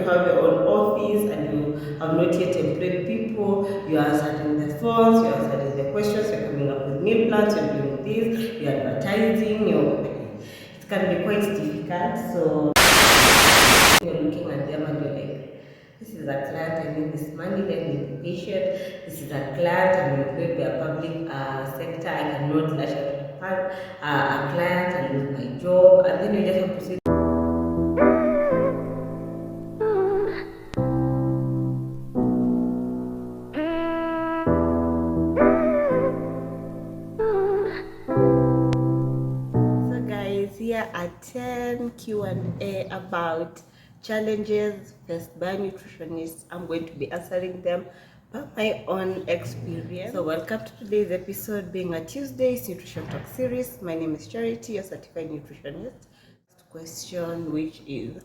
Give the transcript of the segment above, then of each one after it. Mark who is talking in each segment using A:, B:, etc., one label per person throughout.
A: you have your own office and you have not yet employed people, you are answering the phones, you are answering the questions, you're coming up with meal plans, you're doing this, you're advertising, it can be quite difficult. So you're looking at them and you're like, this is a client, I need this money, let me be patient. This is a client, I'm employed by a public sector, I cannot lash out a client and lose my job. And then you just have to say, so guys, here are 10 Q&A about challenges faced by nutritionists. I'm going to be answering them by my own experience. So welcome to today's episode, being a Tuesday's Nutrition Talk series. My name is Charity, a certified nutritionist. Question, which is,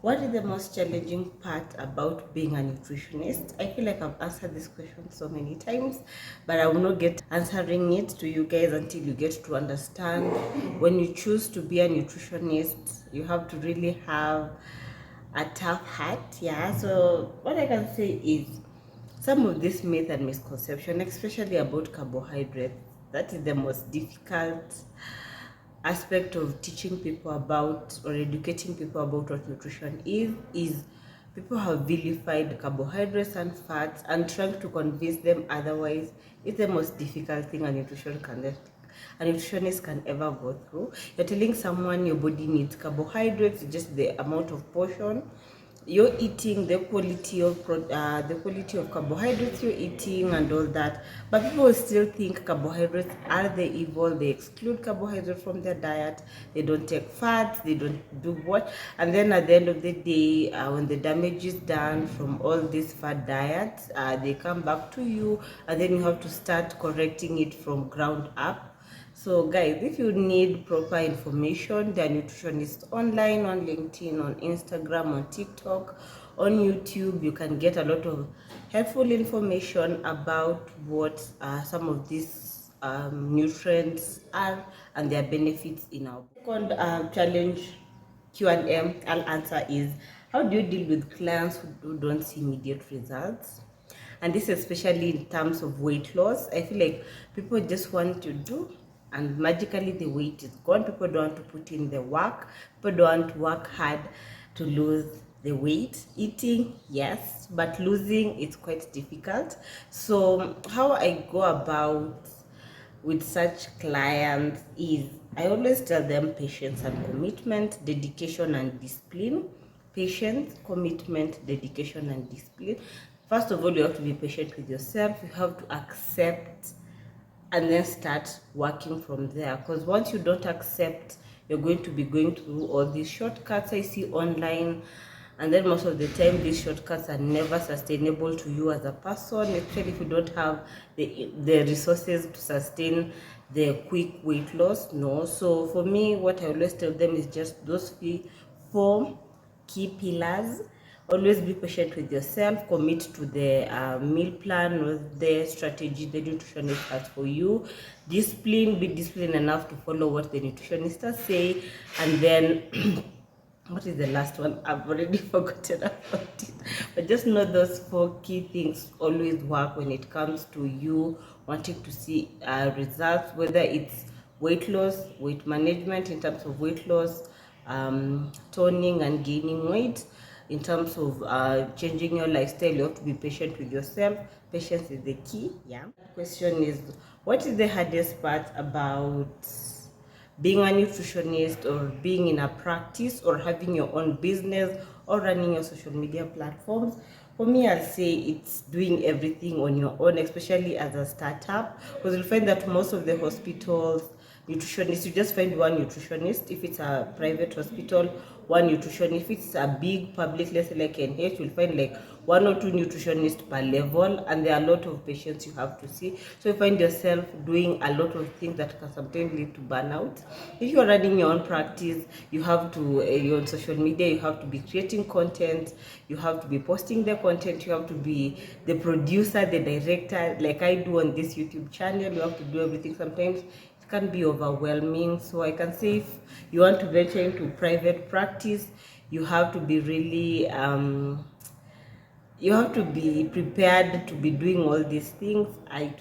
A: what is the most challenging part about being a nutritionist? I feel like I've answered this question so many times, but I will not get answering it to you guys until you get to understand. When you choose to be a nutritionist, you have to really have a tough heart. Yeah, so what I can say is some of this myth and misconception, especially about carbohydrates, that is the most difficult aspect of teaching people about or educating people about what nutrition is people have vilified carbohydrates and fats, and trying to convince them otherwise is the most difficult thing a nutritionist can ever go through. You're telling someone your body needs carbohydrates, just the amount of portion you're eating, the quality of carbohydrates you're eating and all that, but people still think carbohydrates are the evil. They exclude carbohydrates from their diet, they don't take fats, they don't do what, and then at the end of the day, when the damage is done from all these fat diets, they come back to you, and then you have to start correcting it from ground up. So guys, if you need proper information, there are nutritionists online, on LinkedIn, on Instagram, on TikTok, on YouTube. You can get a lot of helpful information about what some of these nutrients are and their benefits in our second challenge Q&A I'll answer is, how do you deal with clients who don't see immediate results? And this especially in terms of weight loss. I feel like people just want to do and magically the weight is gone. People don't want to put in the work. People don't want to work hard to lose the weight. Eating, yes, but losing it's quite difficult. So how I go about with such clients is, I always tell them patience and commitment, dedication and discipline. Patience, commitment, dedication and discipline. First of all, you have to be patient with yourself. You have to accept and then start working from there, because once you don't accept, you're going to be going through all these shortcuts I see online, and then most of the time these shortcuts are never sustainable to you as a person, especially if you don't have the resources to sustain the quick weight loss. No, so for me, what I always tell them is just those four key pillars. Always be patient with yourself, commit to the meal plan or the strategy the nutritionist has for you. Discipline, be disciplined enough to follow what the nutritionists say. And then what is the last one? I've already forgotten about it. But just know those four key things always work when it comes to you wanting to see results, whether it's weight loss, weight management in terms of weight loss, toning and gaining weight. In terms of changing your lifestyle, you have to be patient with yourself. Patience is the key. Yeah. Question is, what is the hardest part about being a nutritionist, or being in a practice, or having your own business, or running your social media platforms? For me, I'll say it's doing everything on your own, especially as a startup, because you'll find that most of the hospitals, nutritionists, you just find one nutritionist. If it's a private hospital, one nutritionist. If it's a big public, let's say like NH, you'll find like one or two nutritionists per level, and there are a lot of patients you have to see. So you find yourself doing a lot of things that can sometimes lead to burnout. If you're running your own practice, you have to, you're on social media, you have to be creating content, you have to be posting the content, you have to be the producer, the director, like I do on this YouTube channel. You have to do everything. Sometimes can be overwhelming. So I can say, if you want to venture into private practice, you have to be really you have to be prepared to be doing all these things.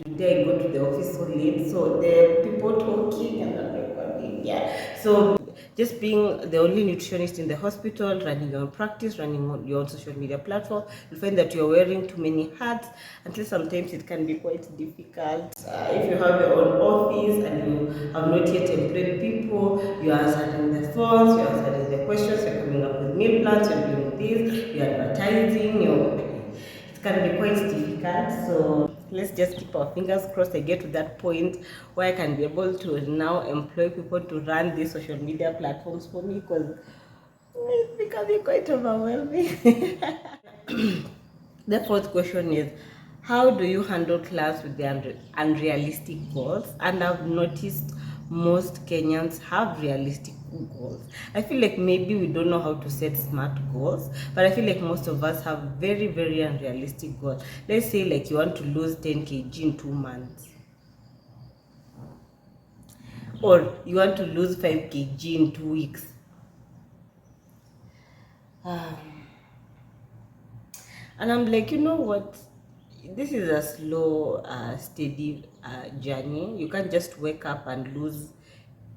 A: Today I go to the office so late, so there are people talking and I'm recording. Yeah. So just being the only nutritionist in the hospital, running your own practice, running your own social media platform, you find that you're wearing too many hats. Until sometimes it can be quite difficult. If you have your own office and you have not yet employed people, you are answering the phones, you are answering the questions, you're coming up with meal plans, you're doing this, you're advertising, it can be quite difficult. So let's just keep our fingers crossed I get to that point where I can be able to now employ people to run these social media platforms for me, because it's becoming quite overwhelming. The fourth question is, how do you handle class with the unrealistic goals? And I've noticed most Kenyans have realistic goals. I feel like maybe we don't know how to set smart goals, but I feel like most of us have very, very unrealistic goals. Let's say like you want to lose 10 kg in 2 months, or you want to lose 5 kg in 2 weeks. And I'm like, you know what? This is a slow, steady journey. You can't just wake up and lose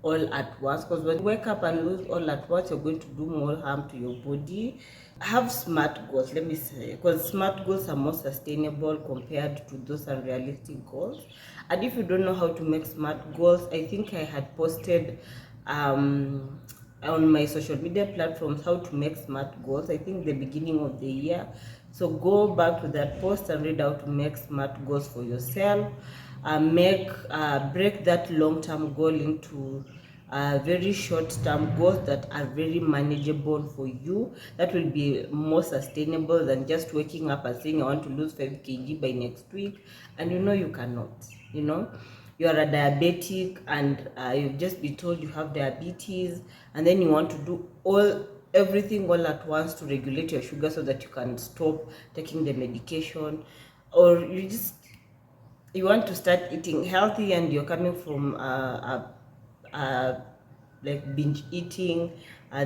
A: all at once, because when you wake up and lose all at once, you're going to do more harm to your body. Have smart goals, let me say, because smart goals are more sustainable compared to those unrealistic goals. And if you don't know how to make smart goals, I think I had posted on my social media platforms how to make smart goals, I think the beginning of the year. So go back to that post and read how to make smart goals for yourself. Break that long-term goal into very short-term goals that are very manageable for you, that will be more sustainable than just waking up and saying I want to lose 5 kg by next week, and you cannot. You are a diabetic, and you've just been told you have diabetes, and then you want to do everything all at once to regulate your sugar so that you can stop taking the medication. Or you want to start eating healthy, and you're coming from like binge eating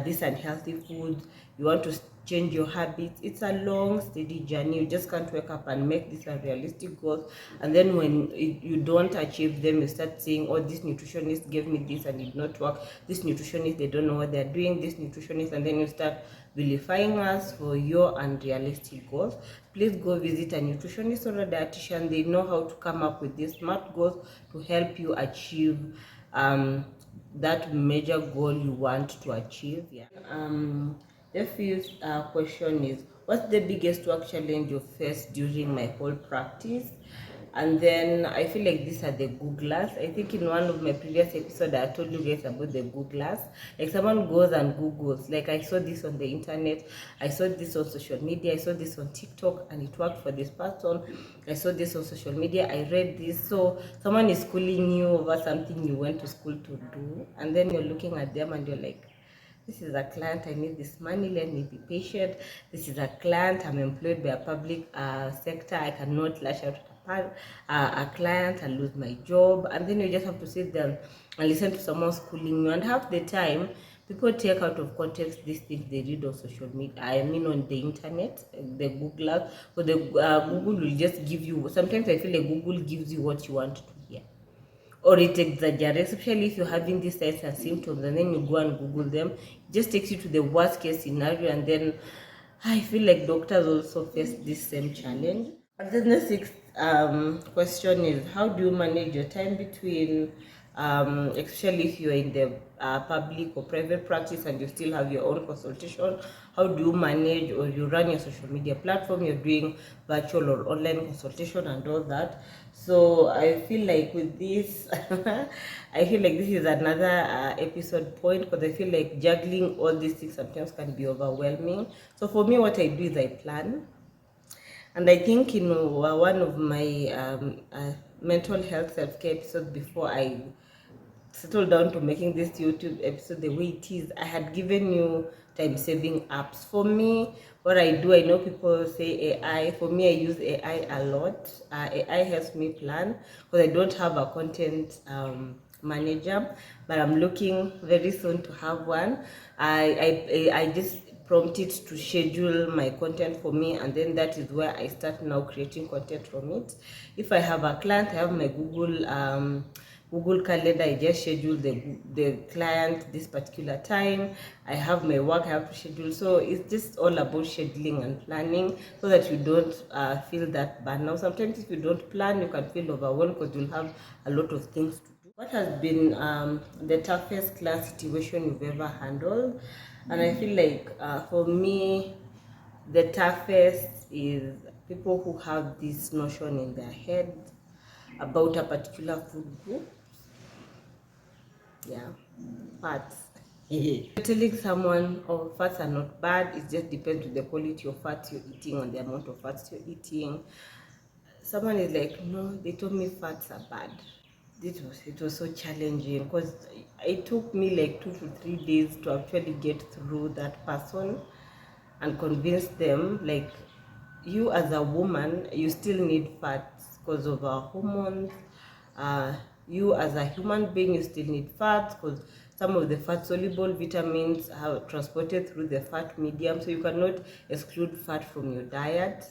A: these unhealthy foods. You want to change your habits. It's a long, steady journey. You just can't wake up and make these unrealistic goals, and then when you don't achieve them, you start saying, oh, this nutritionist gave me this and it did not work. This nutritionist, they don't know what they're doing. This nutritionist, and then you start vilifying us for your unrealistic goals. Please go visit a nutritionist or a dietitian. They know how to come up with these smart goals to help you achieve that major goal you want to achieve. Yeah. The fifth question is, what's the biggest work challenge you faced during my whole practice? And then I feel like these are the Googlers. I think in one of my previous episodes I told you guys about the Googlers. Like someone goes and Googles, like I saw this on the internet, I saw this on social media, I saw this on TikTok and it worked for this person. I saw this on social media, I read this. So someone is schooling you over something you went to school to do, and then you're looking at them and you're like, this is a client, I need this money, let me be patient. This is a client, I'm employed by a public sector, I cannot lash out at a client and lose my job. And then you just have to sit there and listen to someone schooling you. And half the time, people take out of context these things they read on social media, I mean on the internet, the Google. So the Google will just give you, sometimes I feel like Google gives you what you want to hear, or it exaggerates, especially if you're having these signs and symptoms, and then you go and Google them. It just takes you to the worst case scenario, and then I feel like doctors also face this same challenge. And then the sixth question is, how do you manage your time between, especially if you're in the public or private practice and you still have your own consultation, how do you manage, or you run your social media platform, you're doing virtual or online consultation and all that. So I feel like with this, I feel like this is another episode point, because I feel like juggling all these things sometimes can be overwhelming. So for me, what I do is I plan. And I think, one of my mental health self-care episodes before I settled down to making this YouTube episode the way it is, I had given you time-saving apps. For me, what I do, I know people say AI. For me, I use AI a lot. AI helps me plan, because I don't have a content manager, but I'm looking very soon to have one. I just prompt it to schedule my content for me, and then that is where I start now creating content from it. If I have a client, I have my Google Calendar. I just schedule the client this particular time. I have my work I have to schedule. So it's just all about scheduling and planning, so that you don't feel that burnout. Sometimes if you don't plan, you can feel overwhelmed because you'll have a lot of things to do. What has been the toughest class situation you've ever handled? And I feel like for me, the toughest is people who have this notion in their head about a particular food group. Yeah, fats. Telling someone, oh, fats are not bad, it just depends on the quality of fats you're eating, on the amount of fats you're eating. Someone is like, no, they told me fats are bad. It was so challenging because it took me like 2 to 3 days to actually get through that person and convince them, like, you as a woman, you still need fats because of our hormones. You as a human being, you still need fats because some of the fat soluble vitamins are transported through the fat medium, so you cannot exclude fat from your diet.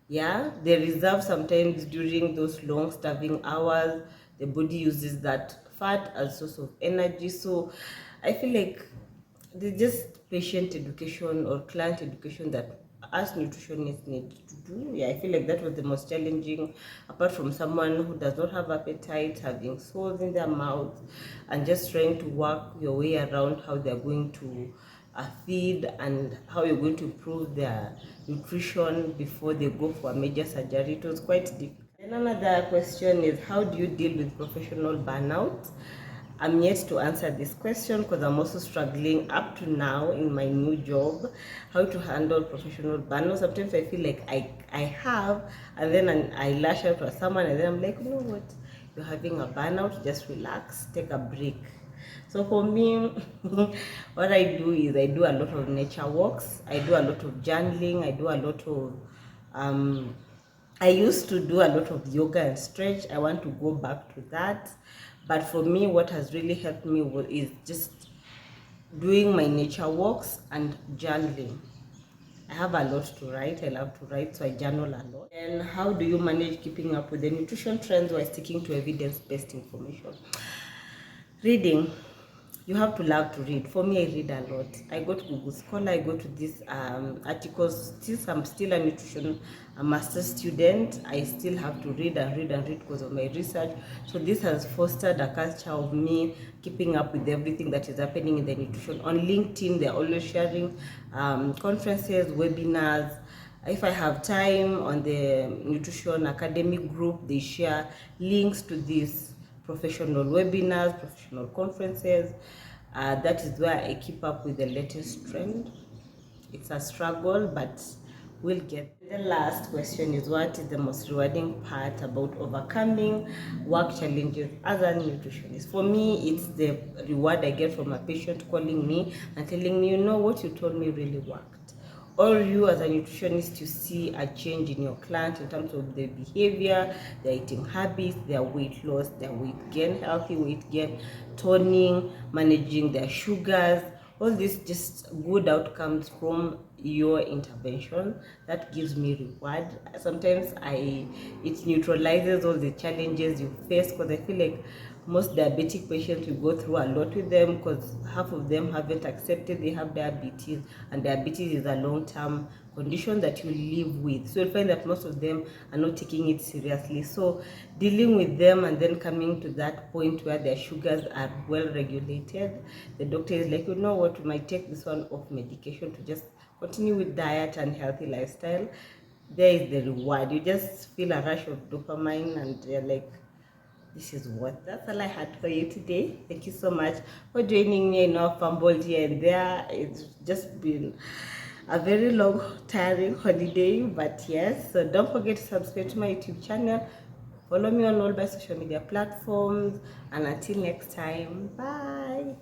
A: Yeah, they reserve sometimes during those long starving hours. The body uses that fat as source of energy. So I feel like there's just patient education or client education that us nutritionists need to do. Yeah, I feel like that was the most challenging, apart from someone who does not have appetite, having sores in their mouth, and just trying to work your way around how they're going to feed and how you're going to improve their nutrition before they go for a major surgery. It was quite difficult. And another question is, how do you deal with professional burnout? I'm yet to answer this question because I'm also struggling up to now in my new job, how to handle professional burnout. Sometimes I feel like I have, and then I lash out at someone, and then I'm like, you know what, you're having a burnout, just relax, take a break. So for me, what I do is I do a lot of nature walks, I do a lot of journaling, I do a lot of I used to do a lot of yoga and stretch. I want to go back to that. But for me, what has really helped me is just doing my nature walks and journaling. I have a lot to write. I love to write, so I journal a lot. And how do you manage keeping up with the nutrition trends while sticking to evidence-based information? Reading. You have to love to read. For me, I read a lot. I go to Google Scholar, I go to these articles. Since I'm still a master's student, I still have to read and read and read because of my research. So this has fostered a culture of me keeping up with everything that is happening in the nutrition. On LinkedIn, they're always sharing conferences, webinars. If I have time on the Nutrition Academic group, they share links to this professional webinars, professional conferences. That is where I keep up with the latest trend. It's a struggle, but we'll get. The last question is, what is the most rewarding part about overcoming work challenges as a nutritionist? For me, it's the reward I get from a patient calling me and telling me, you know, what you told me really worked. Or you as a nutritionist, you see a change in your client in terms of their behavior, their eating habits, their weight loss, their weight gain, healthy weight gain, toning, managing their sugars, all these just good outcomes from your intervention. That gives me reward. Sometimes it neutralizes all the challenges you face, because I feel like most diabetic patients, we go through a lot with them because half of them haven't accepted they have diabetes, and diabetes is a long-term condition that you live with. So you'll find that most of them are not taking it seriously. So dealing with them and then coming to that point where their sugars are well regulated, the doctor is like, you know what, you might take this one off medication to just continue with diet and healthy lifestyle. There is the reward. You just feel a rush of dopamine and you're like, this is what. That's all I had for you today. Thank you so much for joining me. I know I've fumbled here and there. It's just been a very long, tiring holiday, but yes. So don't forget to subscribe to my YouTube channel. Follow me on all my social media platforms. And until next time, bye.